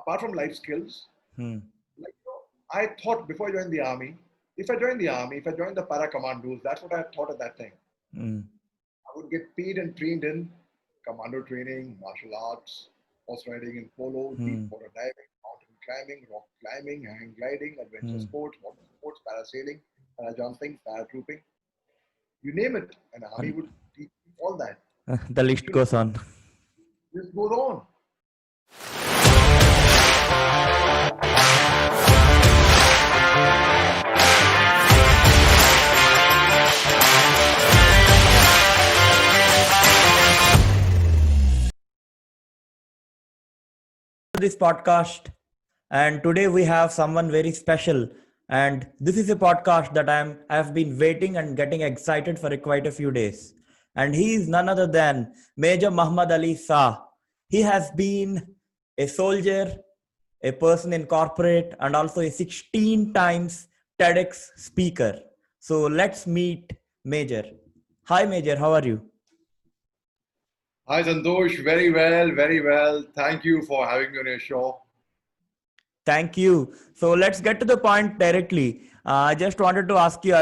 apart from life skills, Hmm. like, I thought before I joined the army, if I joined the army, if I joined the para commandos, that's what I thought at that time. Hmm. I would get paid and trained in commando training, martial arts, horse riding and polo, deep Hmm. water diving, mountain climbing, rock climbing, hang gliding, adventure Hmm. sports, water sports, parasailing, parajumping, paratrooping, you name it. And army And would teach you all that. the Teach list you goes on. this goes on. This podcast, and today we have someone very special. And this is a podcast that I have been waiting and getting excited for quite a few days. And he is none other than Major Muhammad Ali Shah. He has been a soldier, a person in corporate, and also a 16 times TEDx speaker. So let's meet Major. Hi, Major. How are you? Hi, Santosh. Very well, very well. Thank you for having me on your show. Thank you. So let's get to the point directly. I just wanted to ask you.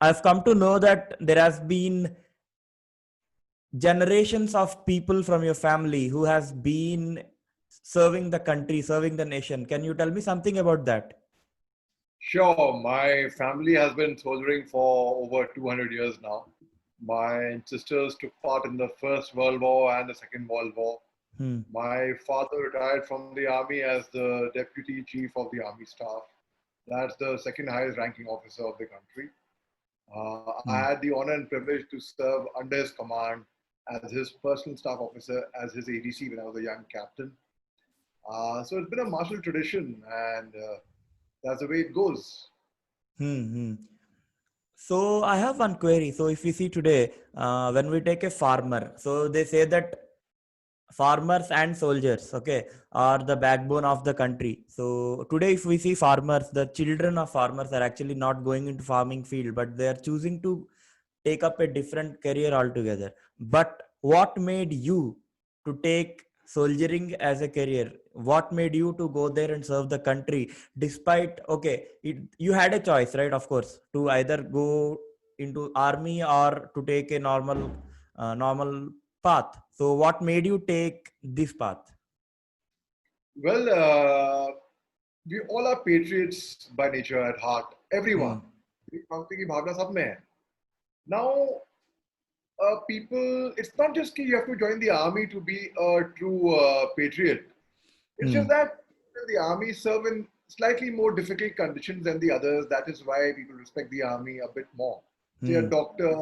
I've come to know that there has been generations of people from your family who has been serving the country, serving the nation. Can you tell me something about that? Sure, my family has been soldiering for over 200 years now. My ancestors took part in the First World War and the Second World War. Hmm. My father retired from the army as the deputy chief of the army staff. That's the second highest ranking officer of the country. I Hmm. had the honor and privilege to serve under his command as his personal staff officer, as his ADC when I was a young captain. So it's been a martial tradition, and that's the way it goes. Hmm. Hmm. So I have one query. So if we see today, when we take a farmer, so they say that farmers and soldiers, okay, are the backbone of the country. So today, if we see farmers, the children of farmers are actually not going into farming field, but they are choosing to take up a different career altogether. But what made you to take soldiering as a career? What made you to go there and serve the country despite, okay, you had a choice, right? Of course, to either go into army or to take a normal path. So what made you take this path? Well, we all are patriots by nature at heart. Hmm. Everyone. देशभक्ति की भावना सब में है. Now, people, it's not just that you have to join the army to be a true patriot. It's Hmm. just that the army serve in slightly more difficult conditions than the others. That is why people respect the army a bit more. Say a Hmm. doctor,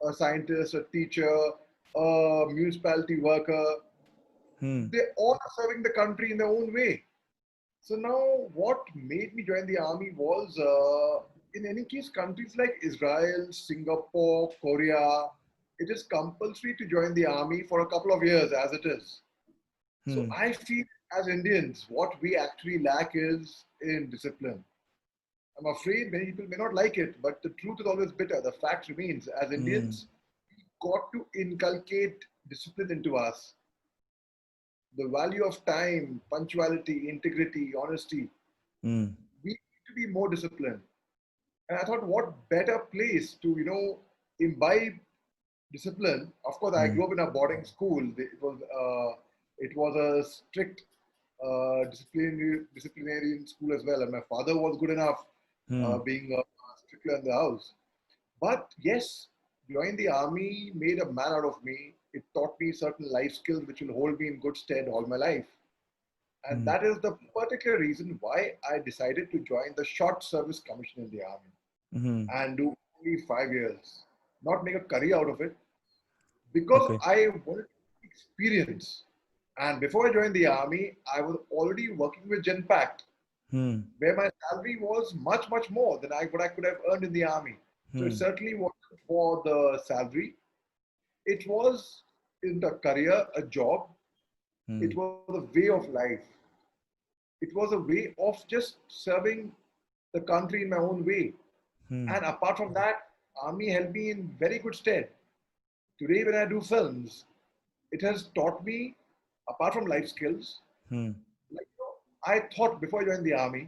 a scientist, a teacher, a municipality worker, Hmm. they all are serving the country in their own way. So now, what made me join the army was, in any case, countries like Israel, Singapore, Korea, it is compulsory to join the army for a couple of years as it is. So Hmm. I feel as Indians, what we actually lack is in discipline. I'm afraid many people may not like it, but the truth is always bitter. The fact remains, as Hmm. Indians, we got to inculcate discipline into us. The value of time, punctuality, integrity, honesty. Hmm. We need to be more disciplined. And I thought, what better place to, imbibe discipline? Of course, I Hmm. grew up in a boarding school. It was a strict disciplinarian school as well. And my father was good enough, Hmm. being a stickler in the house. But yes, joining the army made a man out of me. It taught me certain life skills which will hold me in good stead all my life. And Hmm. that is the particular reason why I decided to join the Short Service Commission in the army Hmm. and do only 5 years, not make a career out of it, because Okay. I wanted experience. And before I joined the army, I was already working with Genpact, Hmm. where my salary was much, much more than what I could have earned in the army. So it Hmm. certainly wasn't for the salary. It was in the career, a job. Hmm. It was a way of life. It was a way of just serving the country in my own way. Hmm. And apart from that, army held me in very good stead. Today, when I do films, it has taught me, apart from life skills, Hmm. like I thought before I joined the army,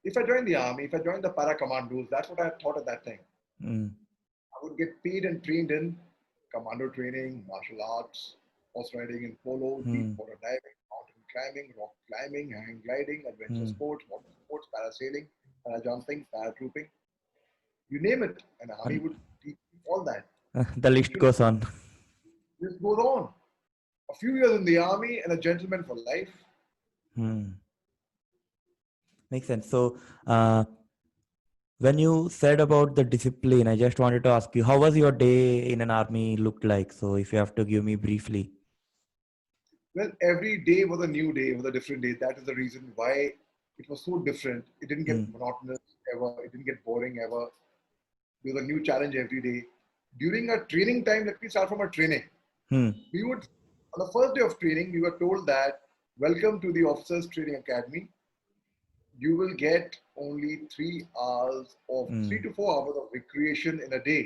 if I joined the army, if I joined the para commandos, that's what I thought at that time. Mm. I would get paid and trained in commando training, martial arts, horse riding and polo, deep Mm. water diving, mountain climbing, rock climbing, hang gliding, adventure Mm. sports, water sports, parasailing, para jumping, paratrooping, you name it. And the army And would teach you all that. the list Actually, goes on. this goes on. A few years in the army and a gentleman for life. Hmm. Makes sense. So, when you said about the discipline, I just wanted to ask you, how was your day in an army looked like? So, if you have to give me briefly. Well, every day was a new day, was a different day. That is the reason why it was so different. It didn't Hmm. get monotonous ever. It didn't get boring ever. There was a new challenge every day. During our training time, let me start from our training. Hmm. We would, on the first day of training, we were told that, welcome to the Officers Training Academy. You will get only 3 hours of Hmm. 3 to 4 hours of recreation in a day.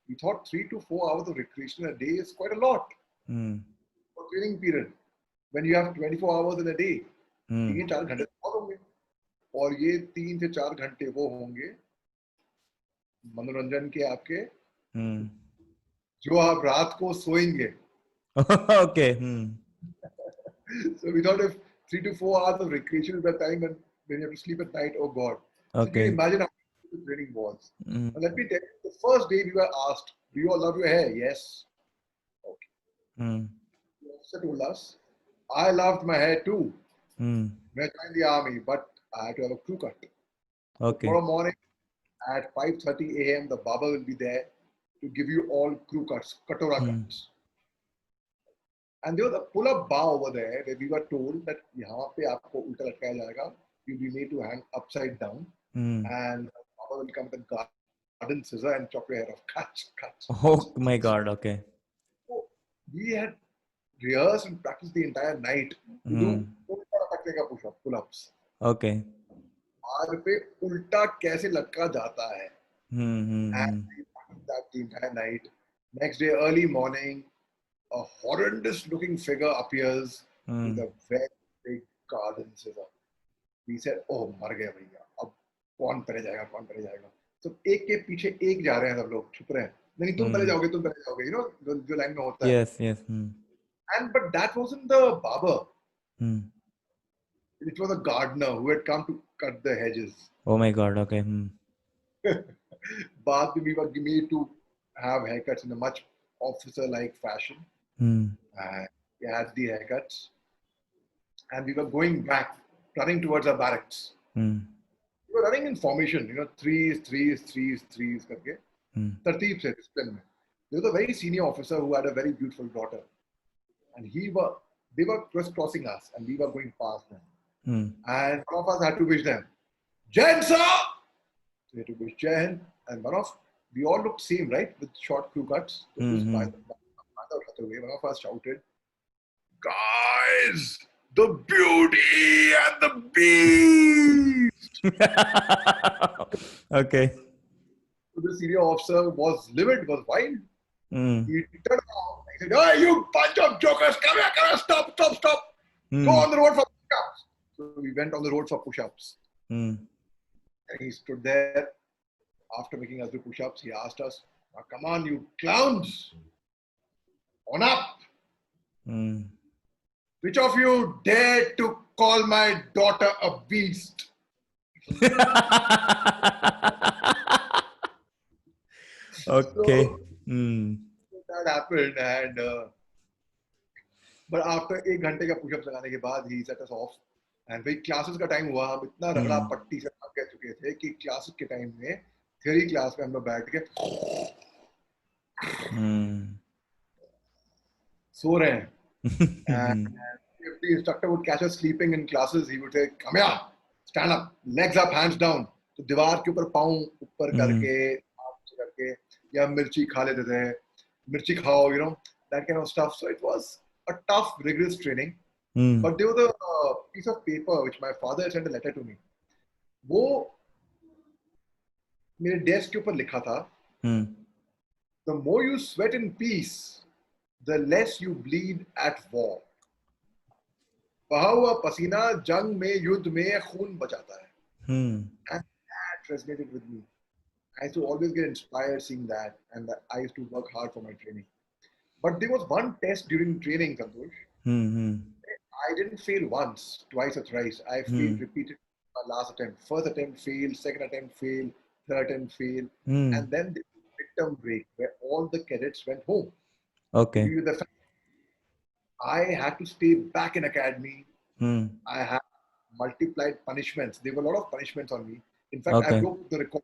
We thought 3 to 4 hours of recreation a day is quite a lot Hmm. for training period. When you have 24 hours in a day, Hmm. 3-4 घंटे तो बहुत होंगे और ये 3 से 4 घंटे वो होंगे मनोरंजन के आपके Hmm. जो आप रात को सोएंगे. Okay. Hmm. So we thought if 3 to 4 hours of recreation is the time when you have to sleep at night, oh God. So you can Okay. imagine how the training was. Hmm. And let me tell you, the first day we were asked, do you all love your hair? Yes. Okay. Hmm. The officer told us, I loved my hair too. Hmm. When I joined the army, but I had to have a crew cut. So Okay. tomorrow morning at 5:30 a.m., the barber will be there to give you all crew cuts, katora Hmm. cuts. And there was a pull-up bar over there where we were told that यहाँ पे आपको उल्टा लटकाया जाएगा. You'll be made to hang upside down, Hmm. and Baba will come with a garden scissor and chop your hair off. Cuts, cuts, Oh cuts, my cuts. God. Okay. So we had rehearsed and practiced the entire night to do Hmm. उल्टा लटकने का pull-ups. Okay. बार पे उल्टा कैसे लटका जाता है. Hmm. Hmm. And Hmm. we practiced that the entire night. Next day, early morning, a horrendous looking figure appears with Hmm. a very big garden scissor. We said, oh, मर गए भैया, अब कौन पहले जाएगा, कौन पहले जाएगा. So एक के पीछे एक जा रहे हैं सब लोग, छुप रहे हैं. नहीं तुम पहले Hmm. जाओगे, तुम पहले जाओगे, you know, जो लाइन में होता है. Yes. Yes. Hmm. And but that wasn't the barber. Hmm. It was a gardener who had come to cut the hedges. Oh my God. Okay. Hmm. But we were made to have haircuts in a much officer-like fashion. Hmm. And we had the haircuts. And we were going back, running towards our barracks. Hmm. We were running in formation, you know, threes, करके. Hmm. तरतीब से, discipline में. There was a very senior officer who had a very beautiful daughter. And they were crisscrossing us and we were going past them. Hmm. And one of us had to wish them, Jain sir! So we had to wish Jain. And we all looked same, right? With short crew cuts. So Hmm. just Hmm. by the way, one of us shouted, guys, the beauty and the beast! Okay. So the senior officer was livid, was wild. Hmm. He turned around and he said, hey, you bunch of jokers, come here, stop. Hmm. Go on the road for push-ups. So we went on the road for push-ups. Hmm. And he stood there. After making us do push-ups, he asked us, now come on, you clowns. On up. Hmm. Which of you dare to call my daughter a beast? Okay. So Hmm. that happened. And but after 1 घंटे का push-ups लगाने के बाद, he set us off. And भाई classes का time हुआ, हम इतना रगड़ा पट्टी से थक गए चुके थे कि classes के time में theory class में हम लोग बैठ के सो रहे हैं. And if the instructor would catch us sleeping in classes, he would say, come here, stand up, legs up, hands down. तो दीवार के ऊपर पाँव ऊपर करके, करके या मिर्ची खा लेते थे, मिर्ची खाओ, you know, that kind of stuff. So it was a tough, rigorous training. But there was a piece of paper which my father had sent a letter to me. वो मेरे desk के ऊपर लिखा था, the more you sweat in peace, the less you bleed at war. बहा हुआ पसीना जंग में युद्ध में खून बचाता है. Hmm. And that resonated with me. I used to always get inspired seeing that, and I used to work hard for my training. But there was one test during training, Santosh. Hmm. Hmm. I didn't fail once, twice, or thrice. I failed Hmm. repeatedly. My last attempt, first attempt failed, second attempt failed, third attempt failed, Hmm. and then the midterm break where all the cadets went home to Okay. be with their family. I had to stay back in academy. Hmm. I had multiplied punishments. There were a lot of punishments on me. In fact, I Okay. broke the record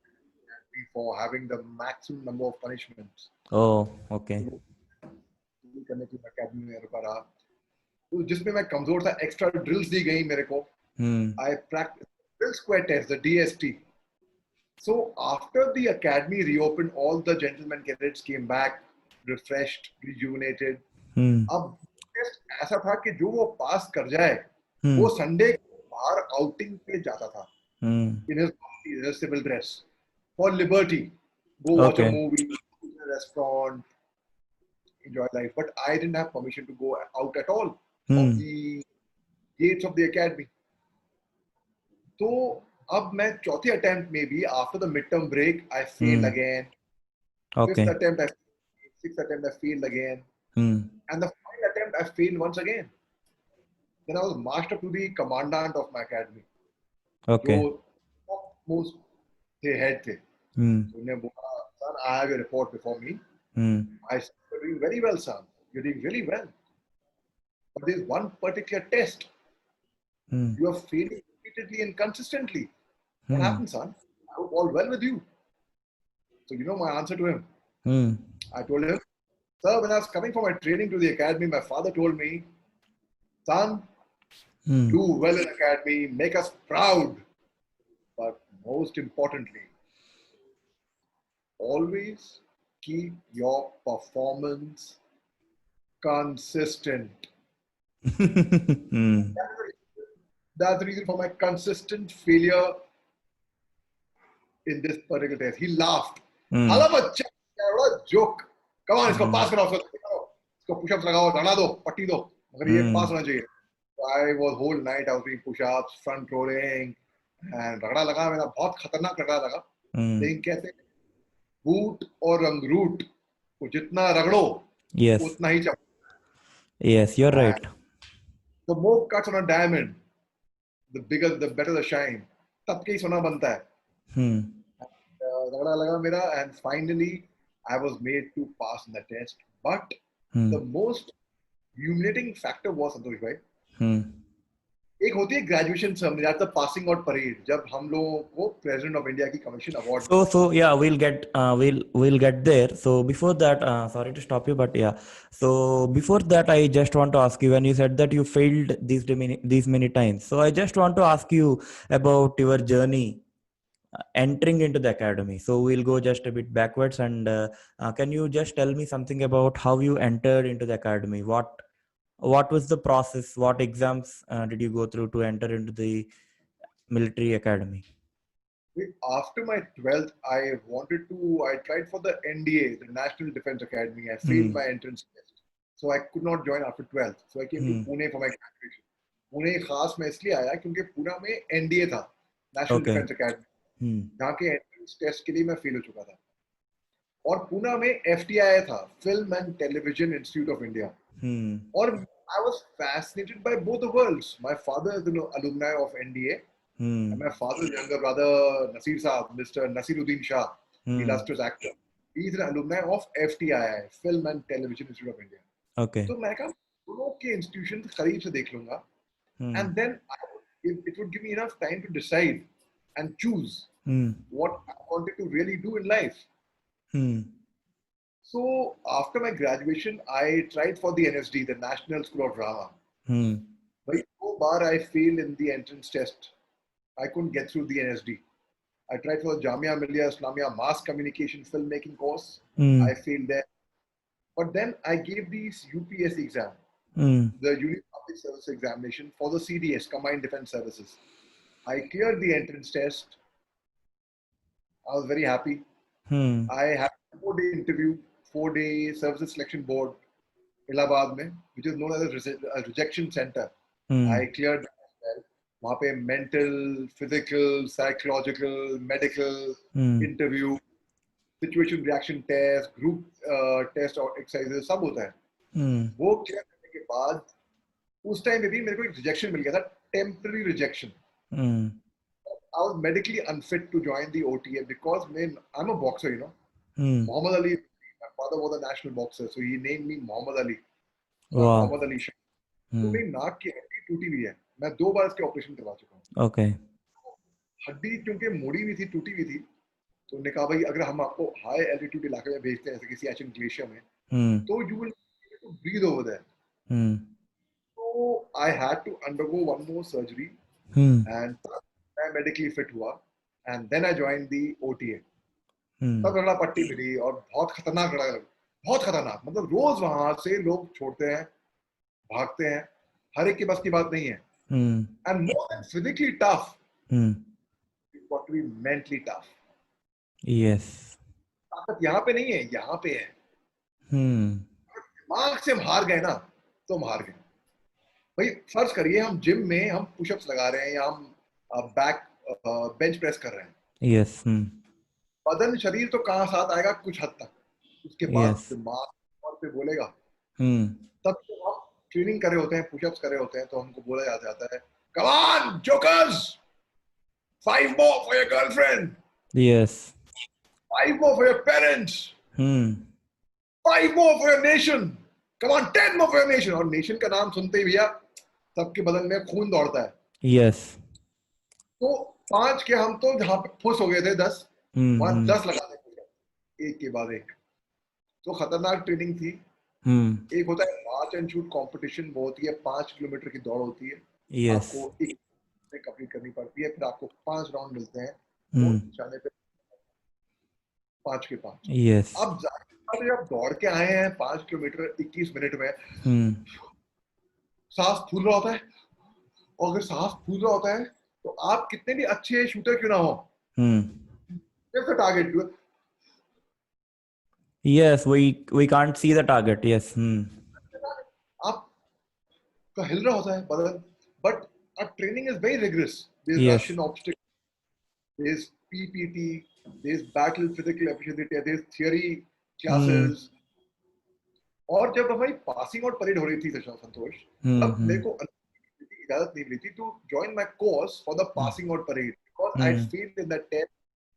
for having the maximum number of punishments. Oh, okay. करने की academy में रुका रहा. तो जिसमें मैं कमजोर था, extra drills दी गई मेरे को. Hmm. I practiced drill square test, the DST. So after the academy reopened, all the gentlemen cadets came back, refreshed, rejuvenated. Hmm. अब टेस्ट ऐसा था कि जो वो पास कर जाए, Hmm. वो संडे को बाहर आउटिंग पे जाता था. Hmm. In his civil dress for liberty, go watch a Okay. movie, eat in a restaurant, enjoy life. But I didn't have permission to go out at all of Hmm. the gates of the academy. So अब मैं चौथे attempt में भी after the midterm break I failed Hmm. again. Fifth Okay. attempt I failed, sixth attempt I failed again, Hmm. and the final attempt I failed once again. Then I was marched up to the commandant of my academy, जो Okay. topmost थे head थे. Hmm. So उन्हें बोला, son, I have a report before me. Hmm. I said, you're doing very well, son. You're doing really well. But there's one particular test. Hmm. You are failing repeatedly and consistently. What Hmm. happened, son? I hope all well with you. So you know my answer to him. Hmm. I told him, sir, when I was coming for my training to the academy, my father told me, son, Hmm. do well in academy, make us proud. But most importantly, always keep your performance consistent. Hmm. That's the reason for my consistent failure in this particular test. He laughed. Hmm. Hala bachcha, what a joke. Come on, इसको Hmm. पास कराओ, इसको push-ups लगाओ, रड़ा दो, पट्टी दो, मगर ये Hmm. पास होना चाहिए. So I was whole night I was doing push-ups, front rolling, and रगड़ा लगा मेरा बहुत खतरनाक रगड़ा लगा. Hmm. लेकिन कहते हैं बूट और अंगरूट को जितना रगड़ो Yes. उतना ही चमकता Yes, you're है. right. The more cuts on a diamond, the bigger, the better the shine. तब के ही सोना बनता है. Hmm. रगड़ा लगा मेरा, and finally I was made to pass in the test. But Hmm. the most humiliating factor was, संतोष भाई, Hmm. एक होती है graduation ceremony, that's the passing out parade, जब हम लोगों को प्रेसिडेंट ऑफ इंडिया की कमीशन अवार्ड So मिलता है. yeah, we'll get there. So before that, sorry to stop you, but yeah. So before that, I just want to ask you, when you said that you failed these many times. So I just want to ask you about your journey entering into the academy. So we'll go just a bit backwards, and can you just tell me something about how you entered into the academy? What was the process? What exams did you go through to enter into the military academy? After my 12th, I tried for the NDA, the National Defense Academy. I failed Hmm. my entrance test. So I could not join after 12th. So I came to Hmm. Pune for my graduation. Pune खास मैं इसलिए आया क्योंकि पूना में NDA था, national Okay. Defence academy, Hmm. जहाँ के entrance test के लिए मैं फेल हो चुका था. और पूना में एफटीआई था, film and television institute of India. Hmm. और I was fascinated by both the worlds. My father is an alumni of NDA, Hmm. and my father's younger brother, Nasir Saab, Mr. Nasiruddin Shah, the Hmm. illustrious actor, he's an alumni of FTII, Film and Television Institute of India. Okay. So मैं कहा दोनों के institutions करीब से देख लूंगा, Hmm. and then it would give me enough time to decide and choose Hmm. what I wanted to really do in life. Hmm. So after my graduation, I tried for the NSD, the National School of Drama. Hmm. But so far I failed in the entrance test. I couldn't get through the NSD. I tried for the Jamia Millia Islamia Mass Communication Filmmaking course. Hmm. I failed there. But then I gave the UPSC exam, Hmm. the Union Public Service Examination for the CDS, Combined Defense Services. I cleared the entrance test. I was very happy. Hmm. I had a 4-day interview, 4-day services selection board, Allahabad, mein, which is known as a rejection center. I cleared that as well. वहाँ पे mental, physical, psychological, medical interview, situation reaction test, group test और exercises सब होता है. वो clear करने के बाद उस टाइम पे भी मेरे को एक रिजेक्शन मिल गया था, temporary rejection. I was medically unfit to join the OTA because I'm a boxer, you know. Muhammad Ali, my father was a national boxer, so he named me Muhammad Ali. So I'm Muhammad Ali Shah. तो मेरी नाक की हड्डी टूटी हुई है. मैं 2 बार इसके ऑपरेशन करवा चुका हूँ. ओके. हड्डी क्योंकि मुड़ी हुई थी, टूटी हुई थी, तो उन्होंने कहा भाई अगर हम आपको हाई एल्टीट्यूड इलाके में भेजते हैं जैसे किसी एशियन ग्लेशियर में, तो you will breathe over there. So I had to undergo one more surgery and मैं medically fit हुआ and then I joined the OTA. तब रगड़ा पट्टी मिली और बहुत खतरनाक रगड़ा, बहुत खतरनाक. मतलब रोज वहां से लोग छोड़ते हैं, भागते हैं, हर एक के बस की बात नहीं है. And more than physically tough, you've got to be mentally tough. Yes. ताकत यहाँ पे नहीं है, यहाँ पे है. दिमाग से हम हार गए ना, तो हम हार गए. भाई फर्ज करिए हम जिम में हम पुशअप्स लगा रहे हैं या हम बैक बेंच प्रेस कर रहे हैं. Yes. बदन शरीर तो कहाँ साथ आएगा कुछ हद तक, उसके बाद दिमाग और पे बोलेगा. तब तो हम ट्रेनिंग कर रहे होते हैं, पुशअप्स कर रहे होते हैं, तो हमको बोला जाता है come on jokers, 5 more for your girlfriend. Yes. 5 more for your parents. 5 more for your nation. Come on, 10 more for your nation. और नेशन का नाम सुनते ही भैया सबके बदन में खून दौड़ता है. Yes. तो 5 के हम तो जहाँ पे फुस हो गए थे 10, वहाँ 10 लगाते थे एक के बाद एक. तो खतरनाक ट्रेनिंग थी. एक होता है मार्च एंड शूट कंपटीशन, वो होती है 5 किलोमीटर की दौड़ होती है. Yes. आपको एक में कंप्लीट करनी पड़ती है, फिर आपको 5 राउंड मिलते हैं. वो जाने पे 5 के 5. Yes. अब जब दौड़ के आए हैं 5 किलोमीटर 21 मिनट में, सांस फूल रहा होता है. और अगर सांस फूल रहा होता है तो आप कितने भी अच्छे शूटर क्यों ना हो, there's a target to it. Yes, we can't see the target. Yes. आप का हिल रहा होता है बदन, but our training is very rigorous. There's Yes. Russian obstacle, there's PPT, there's battle physical efficiency, there's theory classes. और जब हमारी passing out parade हो रही थी संतोष, तब मेरे को इजाजत नहीं मिली थी to join my course for the passing out parade because I failed in that test,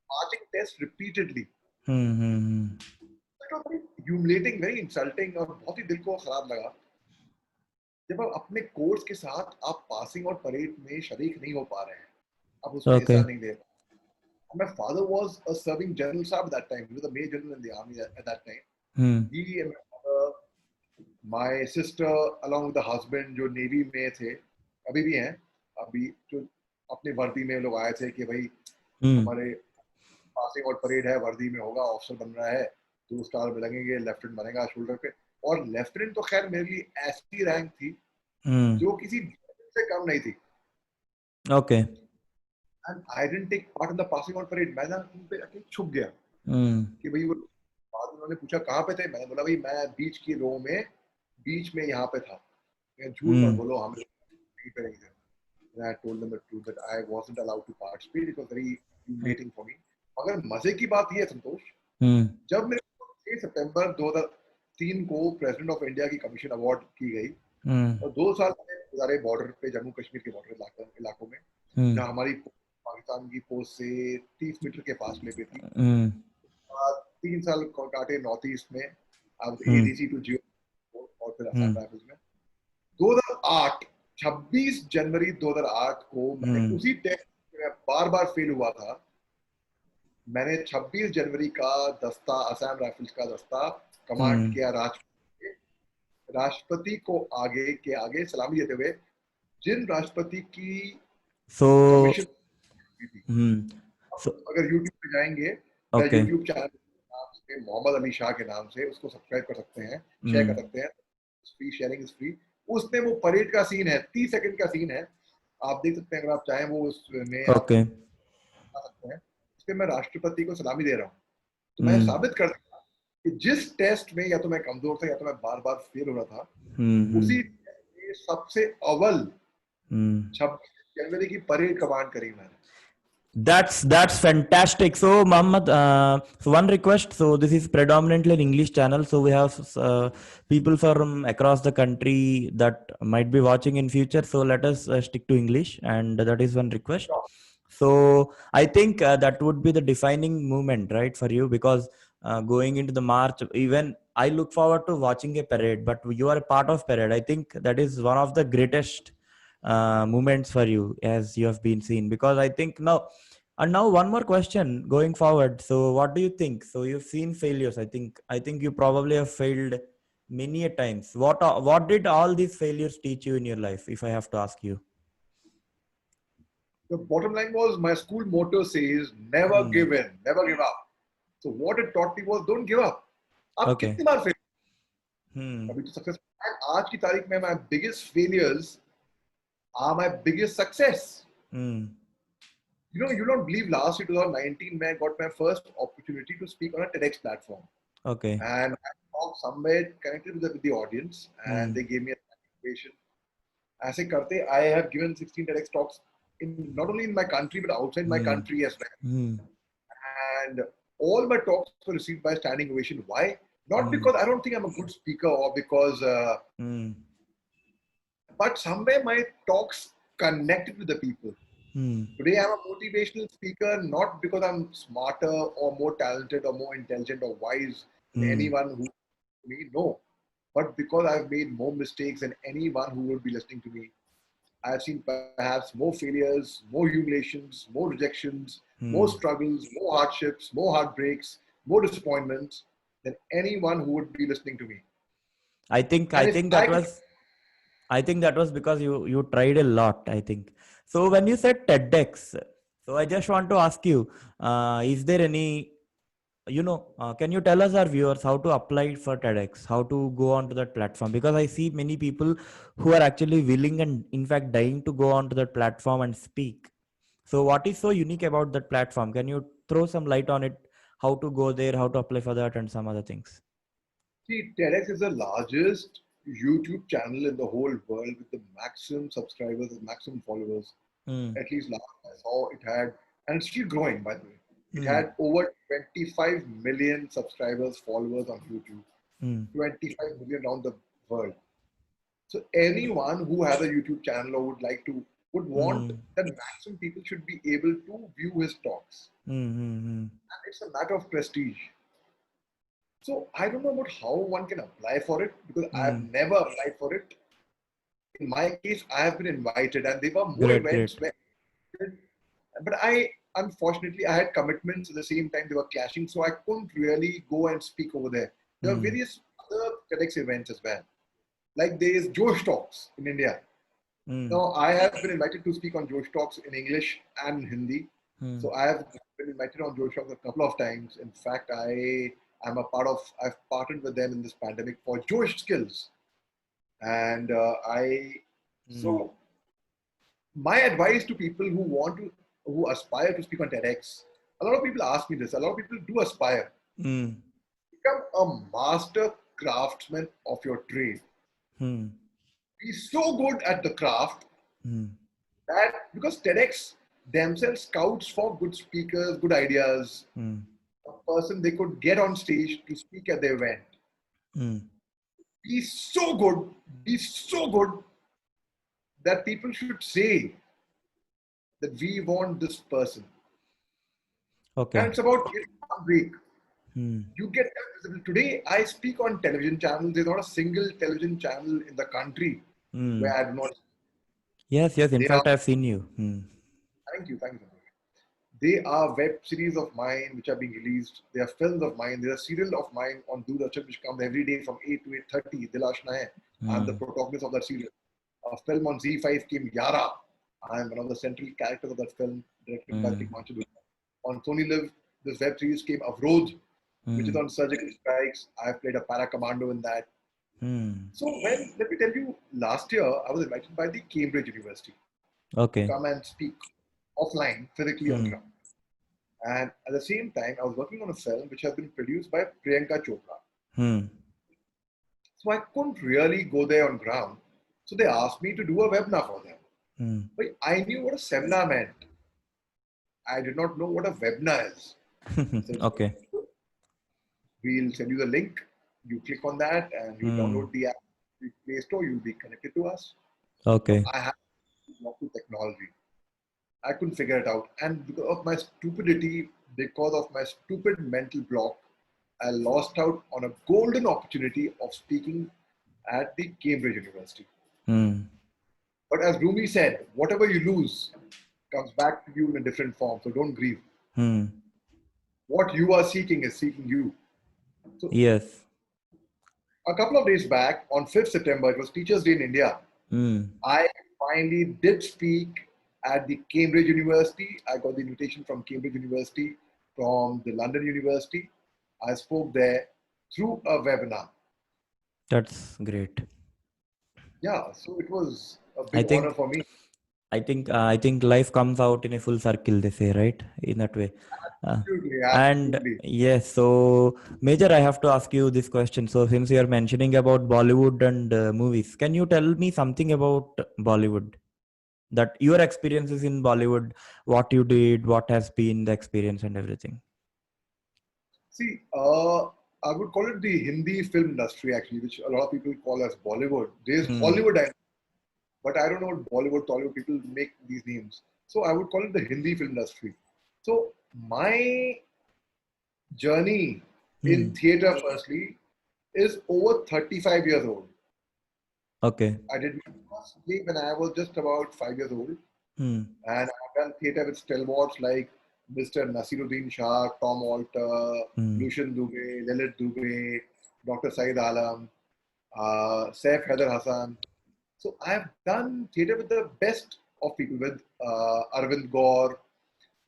marching test repeatedly. It was very humiliating, very insulting और बहुत ही दिल को खराब लगा जब आप अपने कोर्स के साथ आप पासिंग आउट परेड में शरीक नहीं हो पा रहे हैं, आप उसमें हिस्सा नहीं ले रहे. My father was a serving general sir at that time. He was a major general in the army at that time. He and my father, my sister along with the husband जो navy में थे, अभी भी हैं, अभी जो अपने वर्दी में लोग आए थे कि भाई हमारे पासिंग आउट परेड है, वर्दी में होगा, ऑफिसर बन रहा है, 2 स्टार मिलेंगे, लेफ्टिनेंट बनेगा शोल्डर पे. और लेफ्टिनेंट तो खैर मेरे लिए ऐसी रैंक थी जो किसी से कम नहीं थी. Okay. And I didn't take part in the passing out parade. मैं ना उन पे आके छुप गया कि भाई वो बाद में उन्होंने पूछा कहाँ पे थे, मैंने बोला भाई मैं बीच की रो में, बीच में यहाँ पे था. झूठ मत बोलो, हम कहीं पे नहीं थे. And I told them the truth that I wasn't allowed to participate. It was very humiliating for me. मगर मजे की बात ये है संतोष, जब मेरे को 6 सितंबर 2003 को प्रेसिडेंट ऑफ इंडिया की कमीशन अवार्ड की गई और 2 साल मैंने गुजारे बॉर्डर पे, जम्मू कश्मीर के बॉर्डर इलाकों में, जहाँ हमारी पाकिस्तान की पोस्ट से 30 मीटर के फासले पे थी. 3 साल काटे नॉर्थ ईस्ट में, अब एडीसी टू जियो और फिर असम राइफल्स में. 2008 26 जनवरी 2008 को मैंने उसी टेस्ट में बार बार फेल हुआ था. मैंने 26 जनवरी का दस्ता, असम राइफल्स का दस्ता कमांड किया राष्ट्रपति को आगे के आगे सलामी देते हुए, जिन राष्ट्रपति की कमीशन अगर YouTube पे जाएंगे, YouTube चैनल नाम से मोहम्मद अली शाह के नाम से, उसको सब्सक्राइब कर सकते हैं, शेयर कर सकते हैं, फ्री, शेयरिंग इज फ्री. उसमें वो परेड का सीन है, 30 सेकंड का सीन है, आप देख सकते हैं अगर आप चाहें. वो उसमें आप सकते हैं, उसमें मैं राष्ट्रपति को सलामी दे रहा हूँ. तो मैं साबित कर सकता कि जिस टेस्ट में या तो मैं कमजोर था या तो मैं बार बार फेल हो रहा था, उसी टेस्ट में सबसे अव्वल 26 जनवरी की परेड कमांड करी मैंने. That's fantastic. So, Mohammed, so one request. So this is predominantly an English channel. So we have people from across the country that might be watching in future. So let us stick to English, and that is one request. Sure. So I think that would be the defining moment, right, for you, because going into the march, even I look forward to watching a parade. But you are a part of parade. I think that is one of the greatest moments for you, as you have been seen. Because I think now, and now one more question going forward. So what do you think? So you've seen failures. I think you probably have failed many a times. What did all these failures teach you in your life, if I have to ask you? The bottom line was my school motto says never Hmm. give in, never give up. So what it taught me was don't give up. आप Okay. कितनी बार fail Hmm. अभी तो success आज की तारीख में my biggest failures are my biggest success. Hmm. You know, you don't believe last year 2019 I got my first opportunity to speak on a TEDx platform. Okay. And I talked somewhere connected with the audience and Hmm. they gave me a invitation. ऐसे करते I have given 16 TEDx talks in not only in my country but outside my Hmm. country as well. Hmm. And all my talks were received by standing ovation. Why? Not Hmm. because I don't think I'm a good speaker or because, Hmm. but somewhere my talks connected with the people. Hmm. Today I'm a motivational speaker not because I'm smarter or more talented or more intelligent or wise than Hmm. anyone who me. No, but because I've made more mistakes than anyone who would be listening to me. I've seen perhaps more failures, more humiliations, more rejections, more Hmm. struggles, more hardships, more heartbreaks, more disappointments than anyone who would be listening to me. I think And I if think I that could, was I think that was because you tried a lot, I think. So when you said TEDx, so I just want to ask you, is there any, can you tell us, our viewers, how to apply for TEDx, how to go onto that platform? Because I see many people who are actually willing and in fact dying to go onto that platform and speak. So what is so unique about that platform? Can you throw some light on it? How to go there, how to apply for that, and some other things? see, TEDx is the largest YouTube channel in the whole world with the maximum subscribers, the maximum followers. Hmm. At least last I saw it had, and it's still growing by the way. It Hmm. had over 25 million subscribers, followers on YouTube, Hmm. 25 million around the world. So anyone who has a YouTube channel or would want Hmm. that maximum people should be able to view his talks. Hmm. Hmm. Hmm. And it's a matter of prestige. So I don't know about how one can apply for it because I've Hmm. never applied for it. In my case, I have been invited, and there were more Great, events great. where, but I unfortunately I had commitments at the same time they were clashing, so I couldn't really go and speak over there. There are Hmm. various other TEDx events as well. Like there's Josh Talks in India. Hmm. Now, I have been invited to speak on Josh Talks in English and Hindi. Hmm. So I have been invited on Josh Talks a couple of times. In fact, I've partnered with them in this pandemic for Josh Skills. And Hmm. so my advice to people who aspire to speak on TEDx, a lot of people ask me this, a lot of people do aspire. Hmm. Become a master craftsman of your trade. Hmm. Be so good at the craft Hmm. that because TEDx themselves scouts for good speakers, good ideas, Hmm. a person they could get on stage to speak at the event. Hmm. Be so good that people should say that we want this person. And Okay. it's about getting one break. Hmm. You get visible. Today, I speak on television channels. There's not a single television channel in the country Hmm. where I do not. Yes, yes. In They are, fact, I've seen you. Hmm. thank you. They are web series of mine which are being released. They are films of mine. There's a serial of mine on Doordarshan which comes every day from 8 to 8:30. Dil Aashna Hai. I'm the Hmm. protagonist of that serial. A film on Z5 came Yara. I am one of the central characters of that film, directed by Hmm. Tikmanchu Dutta. On Sony Live, this web series came Avrodh, which is Hmm. on surgical strikes. I've played a para commando in that. Hmm. So let me tell you, last year I was invited by the Cambridge University to Okay. come and speak offline, physically on Hmm. ground. And at the same time, I was working on a film which has been produced by Priyanka Chopra. Hmm. So I couldn't really go there on ground. So they asked me to do a webinar for them. Hmm. But I knew what a seminar meant. I did not know what a webinar is. I said, Okay. we'll send you the link. You click on that and you Hmm. download the app, the Play Store, you'll be connected to us. So Okay. I had to walk to technology. I couldn't figure it out. And because of my stupidity, because of my stupid mental block, I lost out on a golden opportunity of speaking at the Cambridge University. Hmm. But as Rumi said, whatever you lose comes back to you in a different form. So don't grieve. Hmm. What you are seeking is seeking you. So Yes. a couple of days back, on 5th September, it was Teachers' Day in India. Hmm. I finally did speak at the Cambridge University. I got the invitation from Cambridge University, from the London University. I spoke there through a webinar. That's great. Yeah, so it was a I big honor think for me. I think life comes out in a full circle, they say, right? In that way. Uh, Absolutely, and absolutely. yes, so Major, I have to ask you this question. So since you are mentioning about Bollywood and movies, can you tell me something about Bollywood? That your experiences in Bollywood, what you did, what has been the experience and everything. See, I would call it the Hindi film industry actually, which a lot of people call as Bollywood. There's Hmm. Hollywood, but I don't know what Bollywood, Tollywood people make these names. So I would call it the Hindi film industry. So my journey in Hmm. theater, firstly, is over 35 years old. Okay. I did my first play when I was just about 5 years old, Hmm. and I've done theater with stalwarts like Mr. Nasiruddin Shah, Tom Alter, Hmm. Lucian Dubey, Lalit Dubey, Dr. Saeed Alam, Saif Haider Hassan. So I've done theater with the best of people, with Arvind Gaur.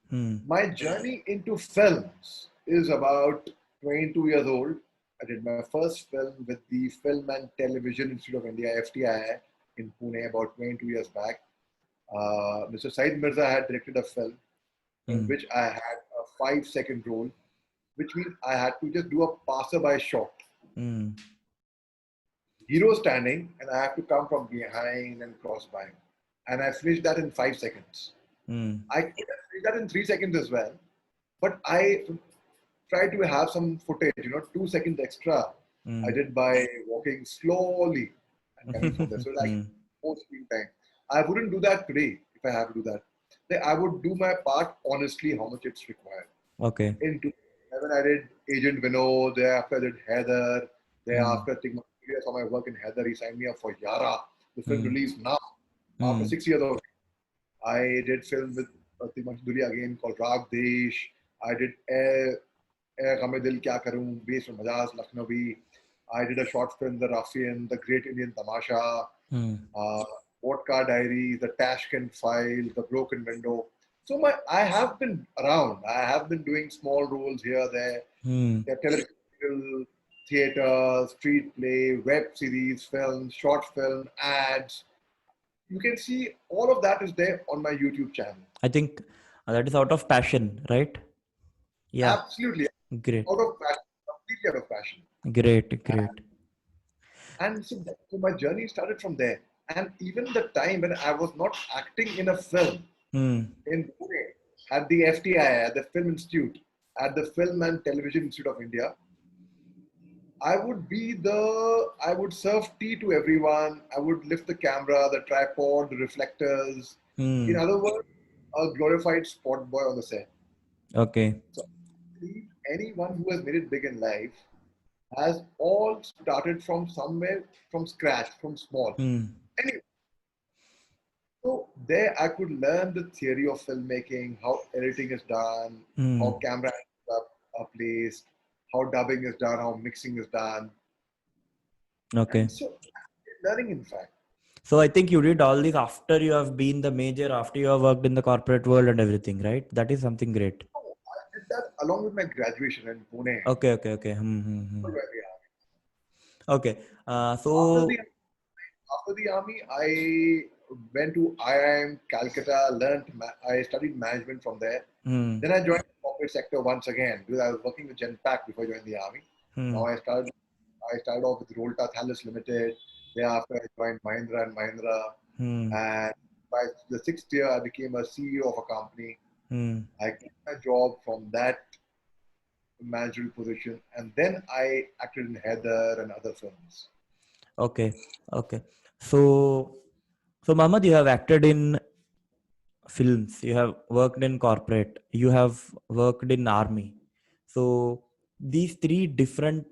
Hmm. My journey into films is about 22 years old. I did my first film with the Film and Television Institute of India, FTI, in Pune about 22 years back. Mr. Said Mirza had directed a film in Hmm. which I had a 5 second role, which means I had to just do a passerby shot. Hmm. Hero standing, and I have to come from behind and cross by. And I finished that in 5 seconds. Hmm. I could have finished that in 3 seconds as well, but I tried to have some footage, 2 seconds extra. I Hmm. did by walking slowly and coming from there. So like Hmm. more screen time. I wouldn't do that today if I have to do that. I would do my part honestly, how much it's required. Okay. In 2011, I did Agent Vinod. Thereafter, I did Heather. Hmm. Thereafter, Tigma saw my work in Heather. He signed me up for Yara. The film Hmm. released now after Hmm. 6 years of. I did film with Tigma again called Rag Desh. I did Ghame Dil Kya Karoon based on Majaz Lucknowi. I did a short film, The Ruffian, The Great Indian Tamasha, Hmm. uh, Vodka Diary, The Tashkent File, The Broken Window. So I have been around. I have been doing small roles here, Hmm. there television, theater, street play, web series, films, short film, ads. You can see all of that is there on my YouTube channel. I think that is out of passion, right? Yeah. Absolutely Great. out of passion, completely out of passion. Great. Great. And so my journey started from there. And even the time when I was not acting in a film Hmm. in Pune, at the FTI, at the Film Institute, at the Film and Television Institute of India, I would serve tea to everyone. I would lift the camera, the tripod, the reflectors. In Hmm. other words, a glorified spot boy on the set. Okay. So I believe anyone who has made it big in life has all started from somewhere, from scratch, from small. Hmm. Anyway, so there I could learn the theory of filmmaking, how editing is done, Hmm. how camera are placed, how dubbing is done, how mixing is done. And Okay. so learning in fact. So I think you did all this after you have been the major, after you have worked in the corporate world and everything, right? That is something great. So I did that along with my graduation in Pune. Okay. Okay. Okay. Hmm. Hmm. Hmm. Okay. After the So. after the army, I went to IIM Calcutta, I studied management from there. Hmm. Then I joined the corporate sector once again because I was working with Genpact before I joined the army. Hmm. Now I started off with Rolta Thales Limited. Thereafter I joined Mahindra and Mahindra. Hmm. And by the 6th year, I became a CEO of a company. Hmm. I quit my job from that managerial position, and then I acted in Heather and other films. Okay. Okay. So, so Mohammed, you have acted in films, you have worked in corporate, you have worked in army. So these three different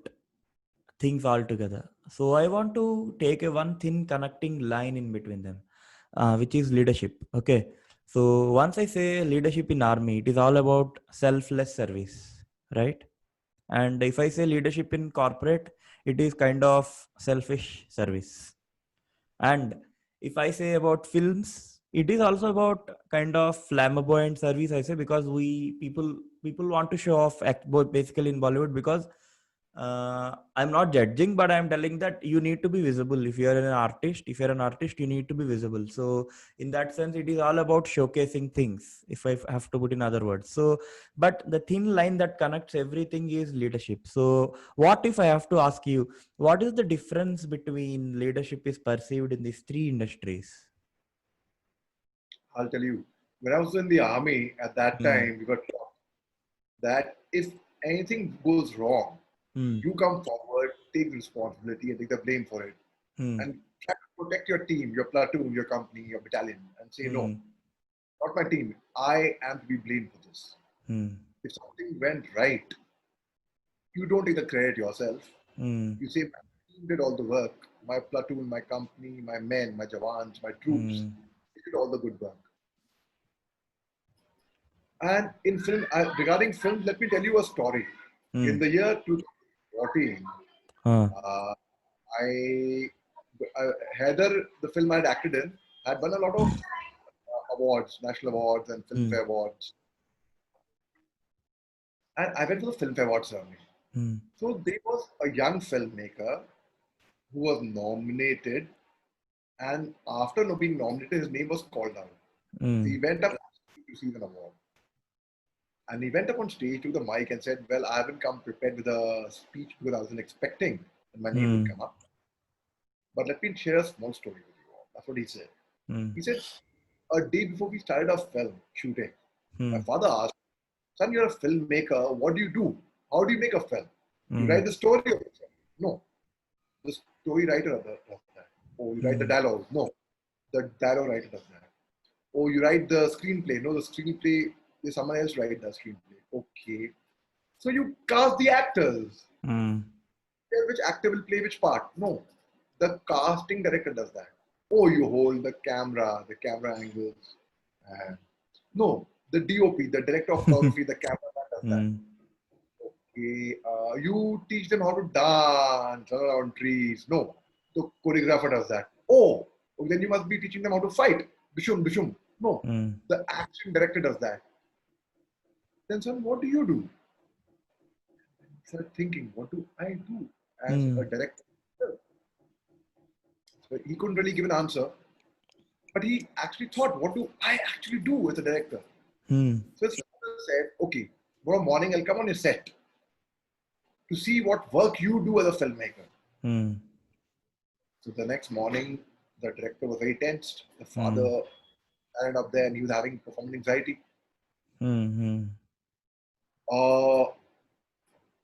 things altogether. So I want to take a one thin connecting line in between them, which is leadership. Okay. So once I say leadership in army, it is all about selfless service, right? And if I say leadership in corporate, it is kind of selfish service. And if I say about films, it is also about kind of flamboyant service. I say because people want to show off basically in Bollywood because I'm not judging, but I'm telling that you need to be visible. If you're an artist, you need to be visible. So in that sense, it is all about showcasing things. If I have to put in other words, so but the thin line that connects everything is leadership. So what if I have to ask you, what is the difference between leadership is perceived in these three industries? I'll tell you, when I was in the army at that Hmm. time, we got taught that if anything goes wrong, Hmm. you come forward, take responsibility, and take the blame for it, Hmm. and try to protect your team, your platoon, your company, your battalion, and say, no, Hmm. not my team. I am to be blamed for this. Hmm. If something went right, you don't take the credit yourself. Hmm. You say, my team did all the work. My platoon, my company, my men, my jawans, my troops, Hmm. they did all the good work. And in film, regarding film, let me tell you a story. Hmm. In the year 2014, Huh. uh, I Heather, the film I had acted in, had won a lot of awards, national awards and Hmm. Filmfare awards. And I went to the Filmfare Awards ceremony. Hmm. So there was a young filmmaker who was nominated, and after being nominated, his name was called out. Hmm. He went up to receive an award. And he went up on stage to the mic and said, well, I haven't come prepared with a speech because I wasn't expecting that my name would Hmm. come up. But let me share a small story with you all. That's what he said. Hmm. He said, a day before we started our film shooting, my Hmm. father asked, son, you're a filmmaker. What do you do? How do you make a film? You Hmm. write the story of the film? No. The story writer does that. Oh, you write the Hmm. dialogue? No. The dialogue writer does that. Oh, you write the screenplay? No, the screenplay, someone else write the screenplay. Okay. So you cast the actors. Hmm. Which actor will play which part? No. The casting director does that. Oh, you hold the camera angles. And no, the DOP, the director of photography, the cameraman does that. Hmm. Okay, you teach them how to dance run around trees. No, the choreographer does that. Oh, then you must be teaching them how to fight. Bishum, bishum. No, Hmm. the action director does that. Then, son, what do you do? Start thinking, what do I do as Hmm. a director? So he couldn't really give an answer, but he actually thought, what do I actually do as a director? Hmm. So his father said, okay, tomorrow morning I'll come on your set to see what work you do as a filmmaker. Hmm. So the next morning, the director was very tensed. The Hmm. father ended up there and he was having performance anxiety. Hmm. Hmm. Uh,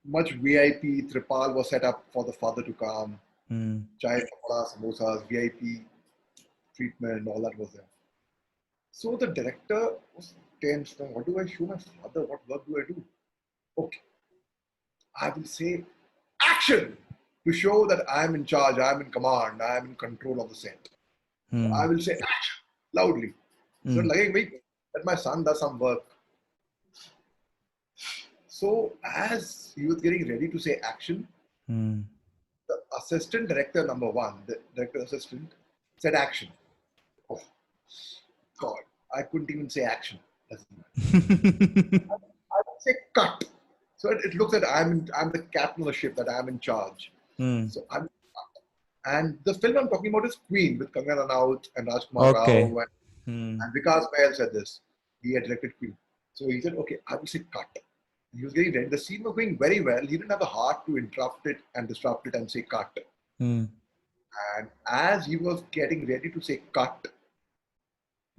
much VIP tripal was set up for the father to come. Hmm. Chai, pakoda, samosas, VIP treatment, all that was there. So the director was tense. Now, what do I show my father? What work do I do? Okay, I will say action to show that I am in charge, I am in command, I am in control of the set. So I Hmm. will say action loudly. So Hmm. like, wait, that my son does some work. So as he was getting ready to say action, Hmm. the assistant director number one, the director assistant, said action. Oh God, I couldn't even say action. Doesn't matter. I would say cut. So it looks that I'm the captain of the ship, that I'm in charge. Hmm. So I'm, and the film I'm talking about is Queen with Kangana Ranaut and Rajkumar Rao Okay. Hmm. and Vikas Bahl said this. He had directed Queen. So he said, okay, I will say cut. He was getting ready. The scene was going very well. He didn't have the heart to interrupt it and disrupt it and say cut. Hmm. And as he was getting ready to say cut,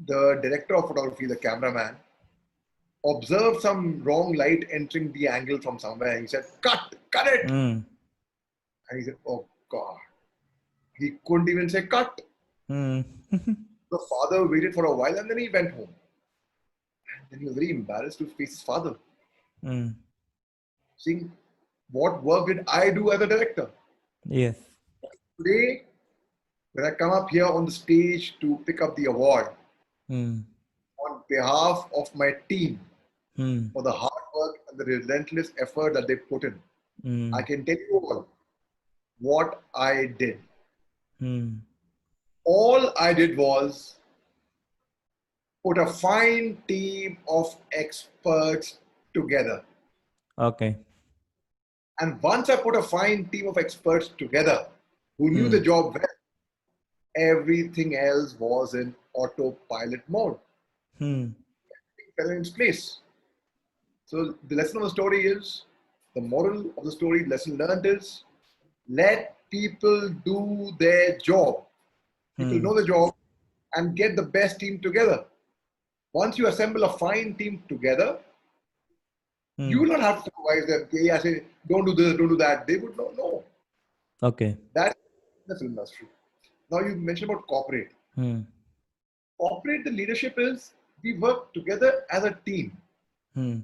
the director of photography, the cameraman, observed some wrong light entering the angle from somewhere. And he said, cut it. Hmm. And he said, oh God. He couldn't even say cut. Hmm. The father waited for a while and then he went home. And then he was very embarrassed to face his father, Hmm. saying, what work did I do as a director? Yes. Today, when I come up here on the stage to pick up the award Hmm. on behalf of my team Hmm. for the hard work and the relentless effort that they put in, I Hmm. can tell you all what I did. Hmm. All I did was put a fine team of experts together. Okay. And once I put a fine team of experts together who knew Hmm. the job well, everything else was in autopilot mode. Hmm. It fell in its place. So the lesson of the story is, the moral of the story, lesson learned is, let people do their job. People Hmm. know the job and get the best team together. Once you assemble a fine team together, you Hmm. will not have to supervise them. Okay, I say, don't do this, don't do that. They would not know. Okay. That's the film industry. Now you mentioned about corporate. Hmm. Corporate, the leadership is we work together as a team. Hmm.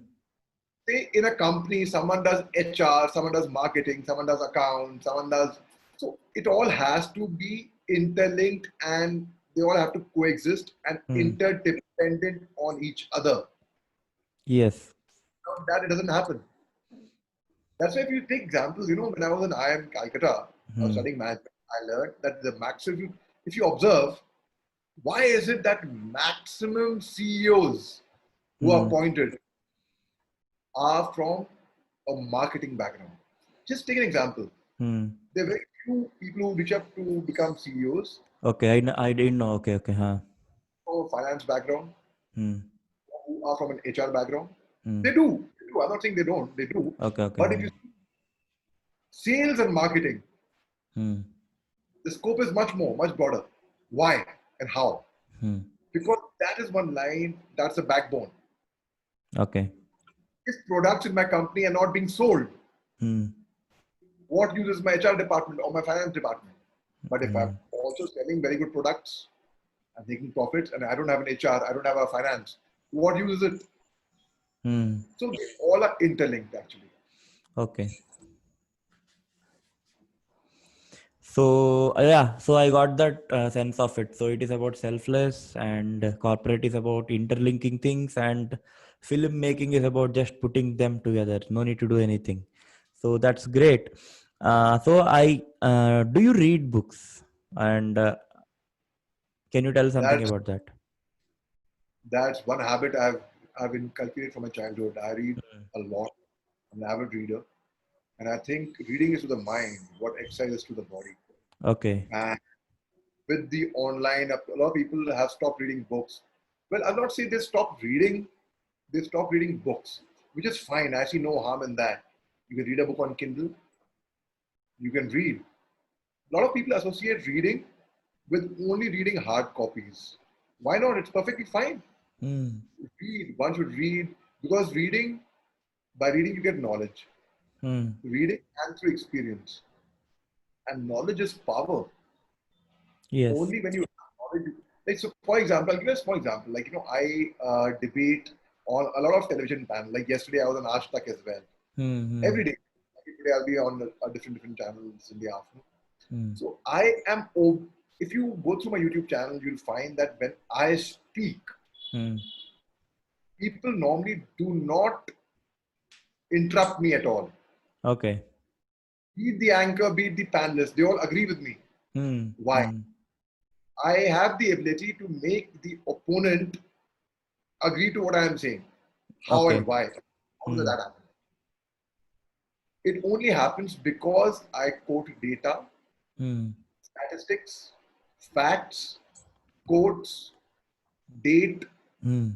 Say in a company, someone does HR, someone does marketing, someone does accounts, someone does. So it all has to be interlinked and they all have to coexist and Hmm. interdependent on each other. Yes. Without that, it doesn't happen. That's why if you take examples, when I was in IIM Calcutta, I was Hmm. studying management, I learned that the maximum, if you observe, why is it that maximum CEOs who are Hmm. appointed are from a marketing background? Just take an example. Hmm. There are very few people who reach up to become CEOs Okay. I didn't know. Okay. Okay. Huh. from a finance background, Hmm. who are from an HR background. Hmm. They do. They do. I'm not saying they don't. They do. Okay. Okay. But if Hmm. you see sales and marketing, Hmm. the scope is much more, much broader. Why and how? Hmm. Because that is one line, that's the backbone. Okay. If products in my company are not being sold, Hmm. what use is my HR department or my finance department? But if Hmm. I'm also selling very good products and making profits and I don't have an HR, I don't have a finance, what use is it? Hmm. So they all are interlinked actually. Okay. So yeah, so I got that sense of it. So it is about selfless, and corporate is about interlinking things, and filmmaking is about just putting them together. No need to do anything. So that's great. So I do you read books, and can you tell something That's about that? that's one habit I've inculcated from my childhood. I read a lot. I'm an avid reader. And I think reading is to the mind what exercise is to the body. Okay. And with the online, a lot of people have stopped reading books. Well, I'll not say they stopped reading books, which is fine. I see no harm in that. You can read a book on Kindle, you can read. A lot of people associate reading with only reading hard copies. Why not? It's perfectly fine. Hmm. Read, one should read, because by reading, you get knowledge. Hmm. Reading and through experience. And knowledge is power. Yes. Only when you have knowledge. Like, so for example, I'll give you a small example. Like, I debate on a lot of television panels. Like yesterday, I was on Aaj Tak as well. Hmm. Hmm. Every day. Every day I'll be on different channels in the afternoon. Hmm. So if you go through my YouTube channel, you'll find that when I speak, Hmm. people normally do not interrupt me at all. Okay. Be it the anchor, be it the panelist, they all agree with me. Hmm. Why? Hmm. I have the ability to make the opponent agree to what I am saying. How and Okay. why? How does Hmm. that happen? It only happens because I quote data, Hmm. statistics, facts, quotes, date, Hmm.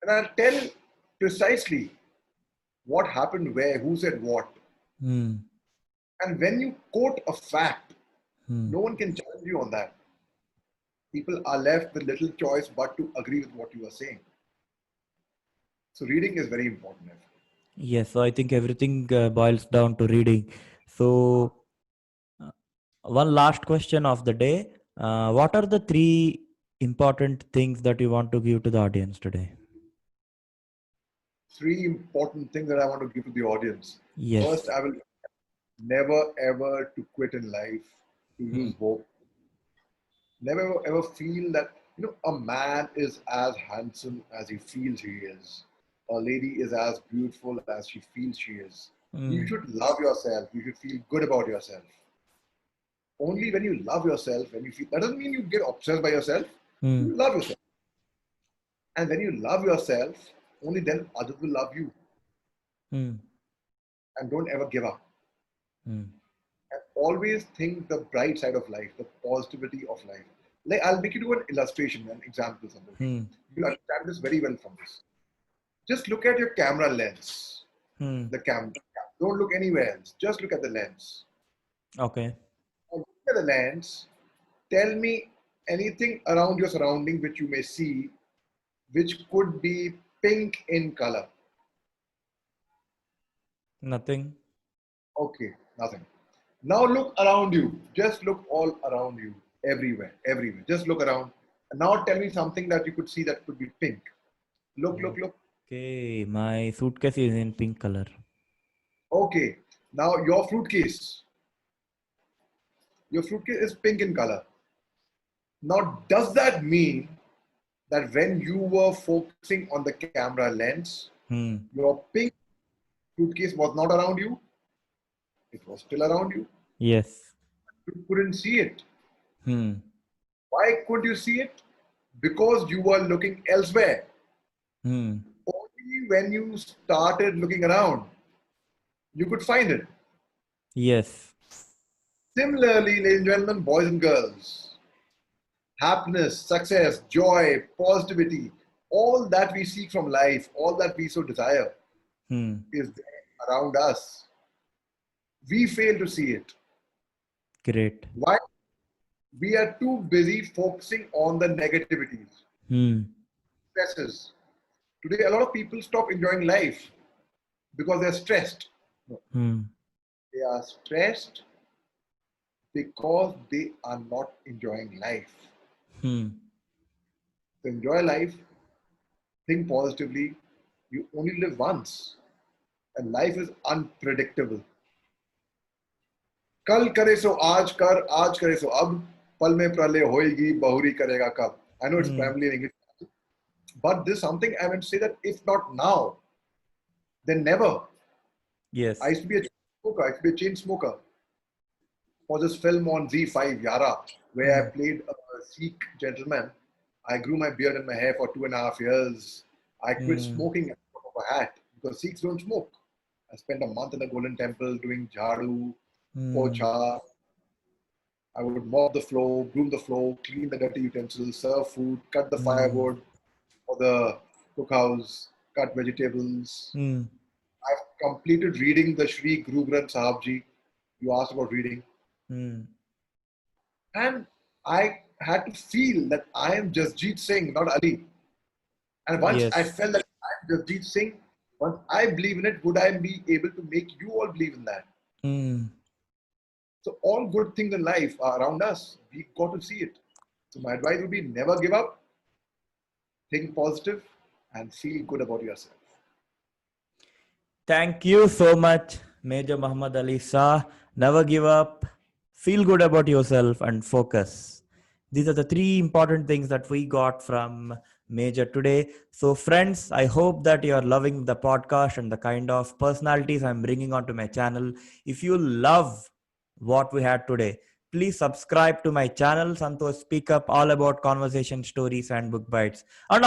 and I'll tell precisely what happened where, who said what. Hmm. And when you quote a fact, Hmm. no one can challenge you on that. People are left with little choice but to agree with what you are saying. So reading is very important. I feel. Yes, so I think everything boils down to reading. So, uh, one last question of the day. What are the three important things that you want to give to the audience today? Three important things that I want to give to the audience. First, Yes. I will never ever to quit in life, to Hmm. lose hope. Never ever feel that a man is as handsome as he feels he is. A lady is as beautiful as she feels she is. You Hmm. should love yourself. You should feel good about yourself. Only when you love yourself, when you feel that doesn't mean you get obsessed by yourself. Hmm. You love yourself. And when you love yourself, only then others will love you. Hmm. And don't ever give up. Hmm. And always think the bright side of life, the positivity of life. Like I'll make you do an illustration, an example, Santosh. Hmm. You'll understand this very well from this. Just look at your camera lens. Hmm. The camera. Don't look anywhere else. Just look at the lens. Okay. Now, look at the lens. Tell me anything around your surrounding which you may see, which could be pink in color. Nothing. Okay, nothing. Now look around you. Just look all around you. Everywhere. Everywhere. Just look around. And now tell me something that you could see that could be pink. Look, look, look. Okay. My suitcase is in pink color. Okay. Now your fruitcase. Your fruitcase is pink in color. Now, does that mean that when you were focusing on the camera lens, Hmm. your pink suitcase was not around you? It was still around you. Yes. You couldn't see it. Hmm. Why could you see it? Because you were looking elsewhere. Hmm. Only when you started looking around, you could find it. Yes. Similarly, ladies and gentlemen, boys and girls, happiness, success, joy, positivity, all that we seek from life, all that we so desire Hmm. is there around us. We fail to see it. Great. Why? We are too busy focusing on the negativities, Hmm. stresses. Today, a lot of people stop enjoying life because they're stressed. No, Hmm. they are stressed because they are not enjoying life. Hmm. To enjoy life, think positively. You only live once, and life is unpredictable. कल करे सो आज करे सो अब पल में प्रलय होएगी बहुरी करेगा कब. I know it's Hmm. primarily in English, but there's something I meant to say that if not now, then never. I Yes. used to be a smoker. I used to be a chain smoker for this film on Z5, Yara, where I Hmm. played a Sikh gentleman. I grew my beard and my hair for 2.5 years. I quit Hmm. smoking at the top of a hat because Sikhs don't smoke. I spent a month in the Golden Temple doing jhadu, Hmm. pocha. I would mop the floor, broom the floor, clean the dirty utensils, serve food, cut the Hmm. firewood for the cookhouse, cut vegetables. Hmm. I've completed reading the Shri Guru Granth Sahib Ji. You asked about reading. Hmm. And I had to feel that I am Jasjeet Singh, not Ali. And once I Yes. felt that I'm Jasjeet Singh, once I believe in it, would I be able to make you all believe in that? Hmm. So all good things in life are around us. We got to see it. So my advice would be never give up, think positive, and feel good about yourself. Thank you so much, Major Muhammad Ali Shah. Never give up, feel good about yourself, and focus. These are the three important things that we got from Major today. So, friends, I hope that you are loving the podcast and the kind of personalities I'm bringing onto my channel. If you love what we had today, please subscribe to my channel, Santosh Speak Up, all about conversation stories and book bites. And